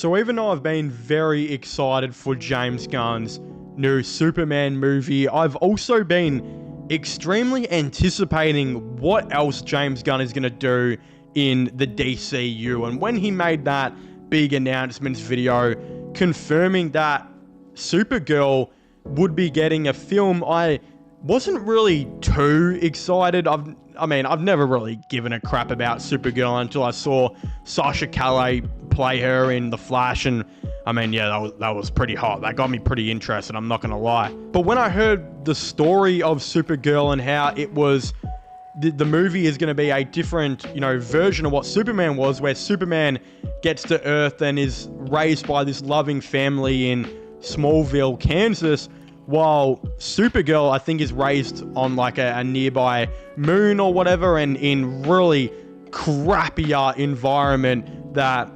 So even though I've been very excited for James Gunn's new Superman movie, I've also been extremely anticipating what else James Gunn is going to do in the DCU. And when he made that big announcements video confirming that Supergirl would be getting a film, I wasn't really too excited. I've never really given a crap about Supergirl until I saw Sasha Calle play her in The Flash, and that was pretty hot. That got me pretty interested, I'm not gonna lie. But when I heard the story of Supergirl and how it was, the movie is gonna be a different, version of what Superman was, where Superman gets to Earth and is raised by this loving family in Smallville, Kansas, while Supergirl, I think, is raised on like a nearby moon or whatever, and in really crappier environment that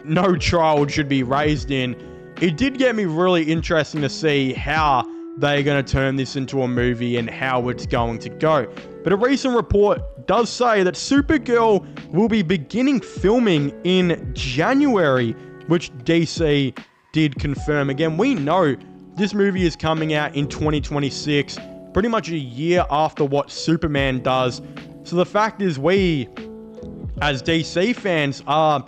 no child should be raised in. It did get me really interested to see how they're going to turn this into a movie and how it's going to go. But a recent report does say that Supergirl will be beginning filming in January, which DC did confirm. Again, we know this movie is coming out in 2026, pretty much a year after what Superman does. So the fact is, we, as DC fans, are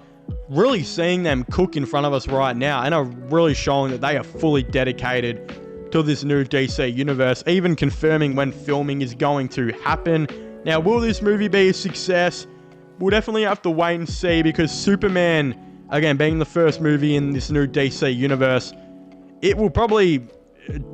really seeing them cook in front of us right now and are really showing that they are fully dedicated to this new DC universe, even confirming when filming is going to happen. Now, will this movie be a success? We'll definitely have to wait and see, because Superman, again, being the first movie in this new DC universe, it will probably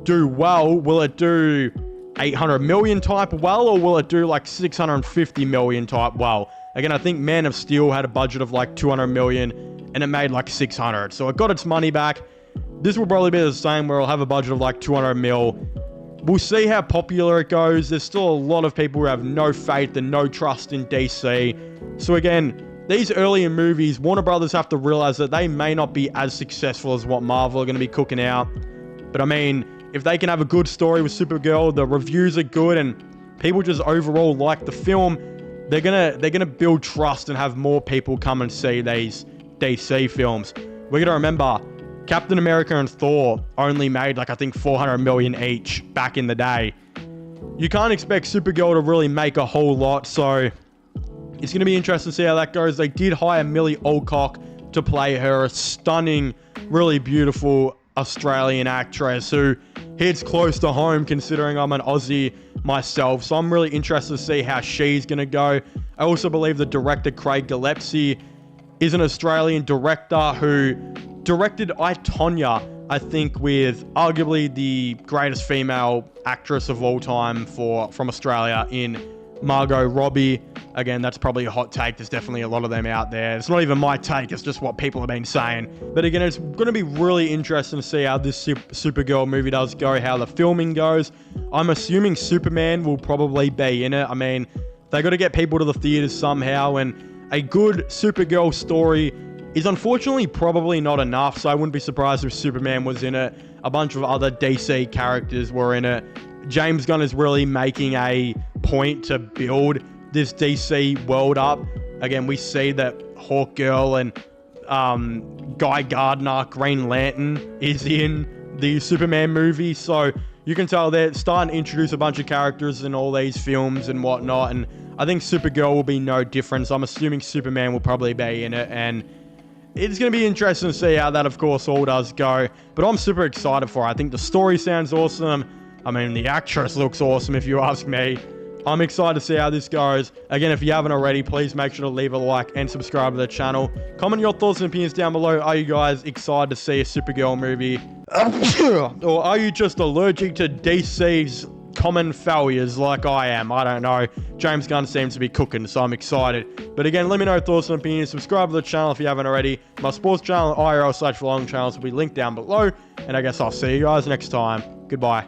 do well. Will it do 800 million type well, or will it do like 650 million type well? Again, I think Man of Steel had a budget of like 200 million and it made like 600. So it got its money back. This will probably be the same, where it'll have a budget of like 200 mil. We'll see how popular it goes. There's still a lot of people who have no faith and no trust in DC. So again, these earlier movies, Warner Brothers have to realize that they may not be as successful as what Marvel are going to be cooking out. But if they can have a good story with Supergirl, the reviews are good, and people just overall like the film, they're gonna build trust and have more people come and see these DC films. We're gonna remember, Captain America and Thor only made like, I think, 400 million each back in the day. You can't expect Supergirl to really make a whole lot, so it's going to be interesting to see how that goes. They did hire Millie Alcock to play her, a stunning, really beautiful Australian actress who hits close to home, considering I'm an Aussie myself. So I'm really interested to see how she's going to go. I also believe the director, Craig Gillespie, is an Australian director who directed I, Tonya, I think, with arguably the greatest female actress of all time from Australia in Margot Robbie. Again, that's probably a hot take. There's definitely a lot of them out there. It's not even my take. It's just what people have been saying. But again, it's going to be really interesting to see how this Supergirl movie does go, how the filming goes. I'm assuming Superman will probably be in it. They got to get people to the theaters somehow, and a good Supergirl story is unfortunately probably not enough. So I wouldn't be surprised if Superman was in it. A bunch of other DC characters were in it. James Gunn is really making a point to build this DC world up. Again, we see that Hawkgirl and Guy Gardner, Green Lantern, is in the Superman movie. So you can tell they're starting to introduce a bunch of characters in all these films and whatnot. And I think Supergirl will be no different. So I'm assuming Superman will probably be in it. And it's going to be interesting to see how that, of course, all does go. But I'm super excited for it. I think the story sounds awesome. The actress looks awesome, if you ask me. I'm excited to see how this goes. Again, if you haven't already, please make sure to leave a like and subscribe to the channel. Comment your thoughts and opinions down below. Are you guys excited to see a Supergirl movie? Or are you just allergic to DC's common failures like I am? I don't know. James Gunn seems to be cooking, so I'm excited. But again, let me know your thoughts and opinions. Subscribe to the channel if you haven't already. My sports channel, IRL/vlog channels will be linked down below. And I guess I'll see you guys next time. Goodbye.